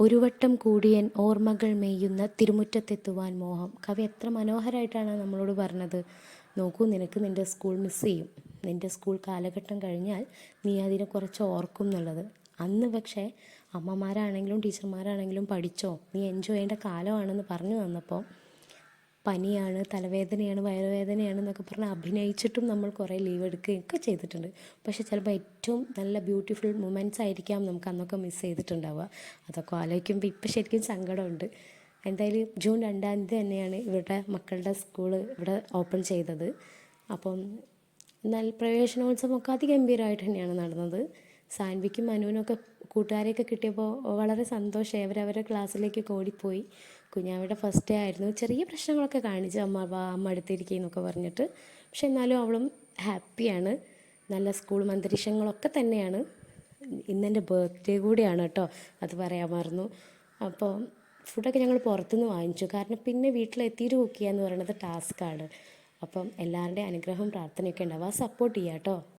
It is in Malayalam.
ഒരു വട്ടം കൂടിയൻ ഓർമ്മകൾ മേയുന്ന തിരുമുറ്റത്തെത്തുവാൻ മോഹം. കവി എത്ര മനോഹരമായിട്ടാണ് നമ്മളോട് പറഞ്ഞത്. നോക്കൂ, നിനക്ക് നിൻ്റെ സ്കൂൾ മിസ് ചെയ്യും. നിൻ്റെ സ്കൂൾ കാലഘട്ടം കഴിഞ്ഞാൽ നീ അതിനെ കുറച്ച് ഓർക്കും എന്നുള്ളത്. അന്ന് പക്ഷേ അമ്മമാരാണെങ്കിലും ടീച്ചർമാരാണെങ്കിലും പഠിച്ചോ, നീ എൻജോയ് ചെയ്യേണ്ട കാലമാണെന്ന് പറഞ്ഞു തന്നപ്പോൾ പനിയാണ്, തലവേദനയാണ്, വയറുവേദനയാണ് എന്നൊക്കെ പറഞ്ഞ് അഭിനയിച്ചിട്ടും നമ്മൾ കുറേ ലീവ് എടുക്കുകയൊക്കെ ചെയ്തിട്ടുണ്ട്. പക്ഷേ ചിലപ്പോൾ ഏറ്റവും നല്ല ബ്യൂട്ടിഫുൾ മൊമെൻറ്റ്സ് ആയിരിക്കാം നമുക്ക് അന്നൊക്കെ മിസ് ചെയ്തിട്ടുണ്ടാവുക. അതൊക്കെ ആലോചിക്കുമ്പോൾ ഇപ്പം ശരിക്കും സങ്കടമുണ്ട്. എന്തായാലും ജൂൺ 2 തന്നെയാണ് ഇവരുടെ മക്കളുടെ സ്കൂള് ഇവിടെ ഓപ്പൺ ചെയ്തത്. അപ്പം എന്നാൽ പ്രവേശനോത്സവമൊക്കെ അതിഗംഭീരമായിട്ട് തന്നെയാണ് നടന്നത്. സാൻവിക്കും മനുവിനൊക്കെ കൂട്ടുകാരെയൊക്കെ കിട്ടിയപ്പോൾ വളരെ സന്തോഷമായി. അവരവരുടെ ക്ലാസ്സിലേക്കൊക്കെ ഓടിപ്പോയി. കുഞ്ഞാവയുടെ ഫസ്റ്റ് ഡേ ആയിരുന്നു. ചെറിയ പ്രശ്നങ്ങളൊക്കെ കാണിച്ചു, അമ്മ വാ, അമ്മ അടുത്തിരിക്കുന്നൊക്കെ പറഞ്ഞിട്ട്. പക്ഷെ എന്നാലും അവളും ഹാപ്പിയാണ്. നല്ല സ്കൂളും അന്തരീക്ഷങ്ങളൊക്കെ തന്നെയാണ്. ഇന്നെൻ്റെ ബർത്ത്ഡേ കൂടിയാണ് കേട്ടോ, അത് പറയാൻ മറന്നു. അപ്പോൾ ഫുഡൊക്കെ ഞങ്ങൾ പുറത്തുനിന്ന് വാങ്ങിച്ചു. കാരണം പിന്നെ വീട്ടിലെത്തിയിട്ട് കുക്ക് ചെയ്യുക എന്ന് പറയുന്നത് ടാസ്ക്കാണ്. അപ്പം എല്ലാവരുടെയും അനുഗ്രഹവും പ്രാർത്ഥനയൊക്കെ ഉണ്ടാവും. സപ്പോർട്ട് ചെയ്യാം കേട്ടോ.